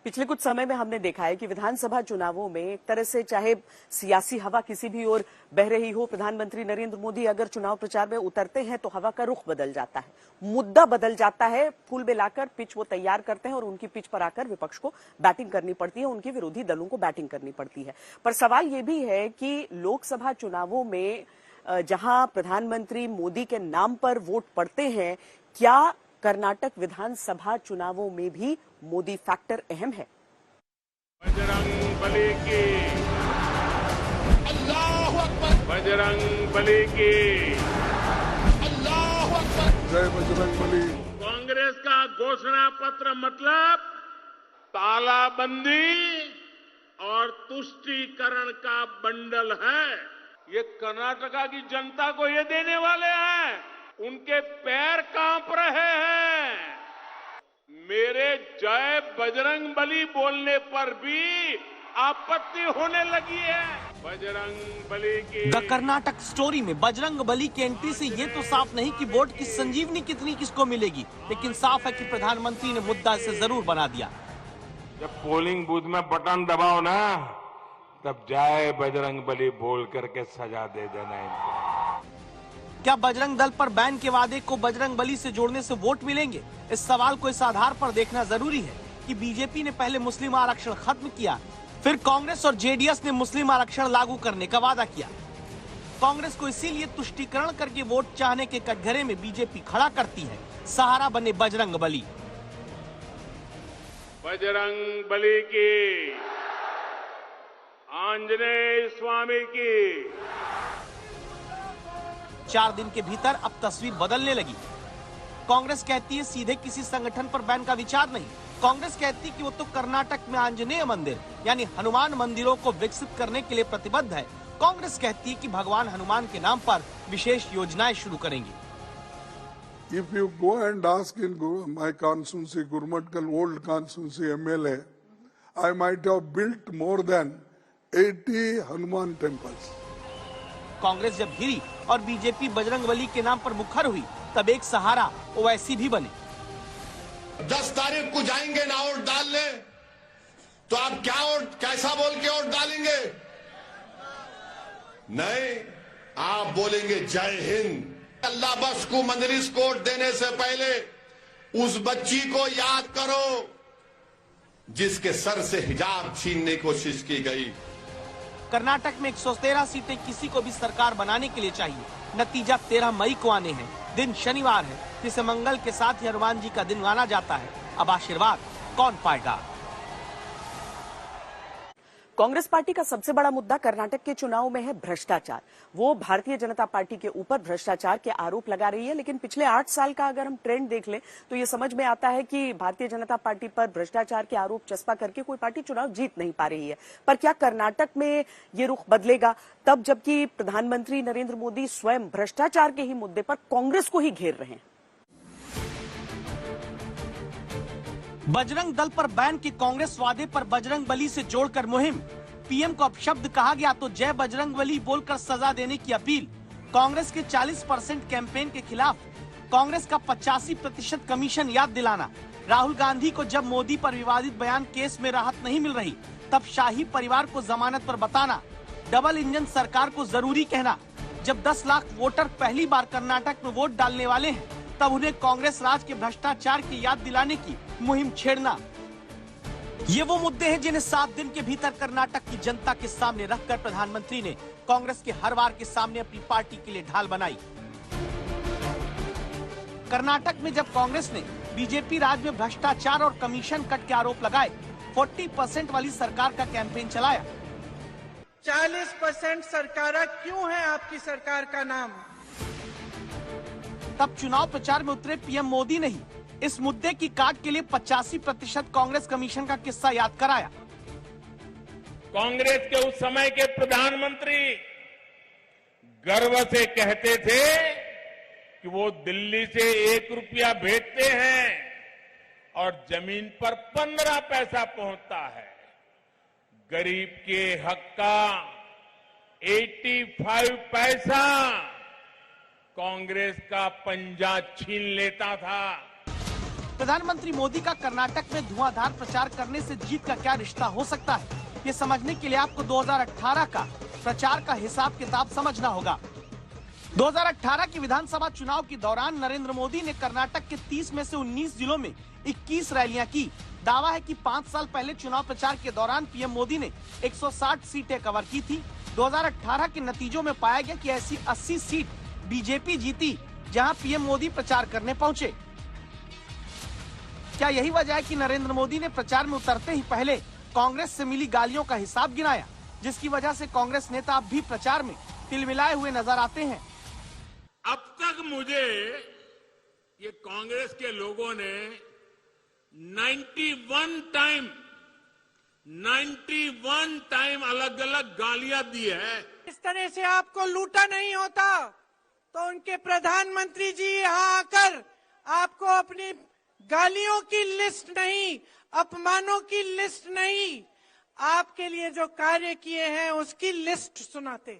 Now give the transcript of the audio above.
पिछले कुछ समय में हमने देखा है कि विधानसभा चुनावों में एक तरह से चाहे सियासी हवा किसी भी ओर बह रही हो, प्रधानमंत्री नरेंद्र मोदी अगर चुनाव प्रचार में उतरते हैं तो हवा का रुख बदल जाता है, मुद्दा बदल जाता है। फूल मिलाकर पिच वो तैयार करते हैं और उनकी पिच पर आकर विपक्ष को बैटिंग करनी पड़ती है, उनके विरोधी दलों को बैटिंग करनी पड़ती है। पर सवाल ये भी है कि लोकसभा चुनावों में जहां प्रधानमंत्री मोदी के नाम पर वोट पड़ते हैं, क्या कर्नाटक विधानसभा चुनावों में भी मोदी फैक्टर अहम है? बजरंग बली की अल्लाहू अकबर, बजरंग बली की अल्लाहू अकबर, जय बजरंग बली। कांग्रेस का घोषणा पत्र मतलब तालाबंदी और तुष्टीकरण का बंडल है। ये कर्नाटका की जनता को ये देने वाले हैं, उनके पैर कांप रहे हैं। मेरे जय बजरंग बली बोलने पर भी आपत्ति होने लगी है। बजरंग बली की द कर्नाटक स्टोरी में बजरंग बली की एंट्री से ये तो साफ नहीं कि वोट की संजीवनी कितनी किसको मिलेगी, लेकिन साफ है कि प्रधानमंत्री ने मुद्दा इसे जरूर बना दिया। जब पोलिंग बूथ में बटन दबाओ ना, तब जय बजरंग बली बोल करके सजा दे देना इनको। क्या बजरंग दल पर बैन के वादे को बजरंग बली से जोड़ने से वोट मिलेंगे? इस सवाल को इस आधार पर देखना जरूरी है कि बीजेपी ने पहले मुस्लिम आरक्षण खत्म किया, फिर कांग्रेस और जेडीएस ने मुस्लिम आरक्षण लागू करने का वादा किया। कांग्रेस को इसीलिए तुष्टीकरण करके वोट चाहने के कटघरे में बीजेपी खड़ा करती है। सहारा बने बजरंग बली। बजरंग बली की, आंजनेय स्वामी की। 4 दिन के भीतर अब तस्वीर बदलने लगी। कांग्रेस कहती है सीधे किसी संगठन पर बैन का विचार नहीं। कांग्रेस कहती है कि वो तो कर्नाटक में आंजनेय मंदिर यानी हनुमान मंदिरों को विकसित करने के लिए प्रतिबद्ध है। कांग्रेस कहती है कि भगवान हनुमान के नाम पर विशेष योजनाएं शुरू करेंगी। If you go and ask in my constituency, Gurmatkal old constituency MLA, I might have built more than 80 Hanuman temples. Congress जब हिरी और बीजेपी बजरंग बली के नाम पर मुखर हुई, तब एक सहारा ओवैसी भी बने। 10 तारीख को जाएंगे ना वोट डालने, तो आप क्या वोट कैसा बोल के वोट डालेंगे? नहीं, आप बोलेंगे जय हिंद। अल्लाह बख्श को मदरस को वोट देने से पहले उस बच्ची को याद करो जिसके सर से हिजाब छीनने की कोशिश की गई। कर्नाटक में 113 सीटें किसी को भी सरकार बनाने के लिए चाहिए। नतीजा 13 मई को आने हैं। दिन शनिवार है, जिसे मंगल के साथ ही हनुमान जी का दिन माना जाता है। अब आशीर्वाद कौन पाएगा? कांग्रेस पार्टी का सबसे बड़ा मुद्दा कर्नाटक के चुनाव में है भ्रष्टाचार। वो भारतीय जनता पार्टी के ऊपर भ्रष्टाचार के आरोप लगा रही है, लेकिन पिछले 8 साल का अगर हम ट्रेंड देख लें तो ये समझ में आता है कि भारतीय जनता पार्टी पर भ्रष्टाचार के आरोप चस्पा करके कोई पार्टी चुनाव जीत नहीं पा रही है। पर क्या कर्नाटक में ये रुख बदलेगा तब जबकि प्रधानमंत्री नरेंद्र मोदी स्वयं भ्रष्टाचार के ही मुद्दे पर कांग्रेस को ही घेर रहे हैं? बजरंग दल पर बैन के कांग्रेस वादे पर बजरंग बली से जोड़कर मुहिम। पीएम को अपशब्द कहा गया तो जय बजरंग बली बोलकर सजा देने की अपील। कांग्रेस के 40% कैंपेन के खिलाफ कांग्रेस का 85% कमीशन याद दिलाना। राहुल गांधी को जब मोदी पर विवादित बयान केस में राहत नहीं मिल रही, तब शाही परिवार को जमानत पर बताना। डबल इंजन सरकार को जरूरी कहना। जब 10 लाख वोटर पहली बार कर्नाटक में वोट डालने वाले हैं, तब उन्हें कांग्रेस राज के भ्रष्टाचार की याद दिलाने की मुहिम छेड़ना। ये वो मुद्दे हैं जिन्हें 7 दिन के भीतर कर्नाटक की जनता के सामने रखकर प्रधानमंत्री ने कांग्रेस के हर वार के सामने अपनी पार्टी के लिए ढाल बनाई। कर्नाटक में जब कांग्रेस ने बीजेपी राज में भ्रष्टाचार और कमीशन कट के आरोप लगाए, 40% वाली सरकार का कैंपेन चलाया। 40% सरकार क्यों है आपकी सरकार का नाम? तब चुनाव प्रचार में उतरे पीएम मोदी ने ही इस मुद्दे की काट के लिए 85% कांग्रेस कमीशन का किस्सा याद कराया। कांग्रेस के उस समय के प्रधानमंत्री गर्व से कहते थे कि वो दिल्ली से 1 रुपया भेजते हैं और जमीन पर 15 पैसा पहुंचता है। गरीब के हक का 85 पैसा कांग्रेस का पंजा छीन लेता था। प्रधानमंत्री मोदी का कर्नाटक में धुआंधार प्रचार करने से जीत का क्या रिश्ता हो सकता है, ये समझने के लिए आपको 2018 का प्रचार का हिसाब किताब समझना होगा। 2018 की विधानसभा चुनाव के दौरान नरेंद्र मोदी ने कर्नाटक के 30 में से 19 जिलों में 21 रैलियां की। दावा है कि 5 साल पहले चुनाव प्रचार के दौरान पीएम मोदी ने 160 सीटें कवर की थी। 2018 के नतीजों में पाया गया कि ऐसी 80 सीट बीजेपी जीती, जहां पीएम मोदी प्रचार करने पहुंचे। क्या यही वजह है कि नरेंद्र मोदी ने प्रचार में उतरते ही पहले कांग्रेस से मिली गालियों का हिसाब गिनाया, जिसकी वजह से कांग्रेस नेता अब भी प्रचार में तिलमिलाए हुए नजर आते हैं? अब तक मुझे ये कांग्रेस के लोगों ने 91 टाइम अलग अलग गालियां दी है। इस तरह से आपको लूटा नहीं होता तो उनके प्रधानमंत्री जी यहाँ आकर आपको अपनी गालियों की लिस्ट नहीं, अपमानों की लिस्ट नहीं, आपके लिए जो कार्य किए हैं उसकी लिस्ट सुनाते।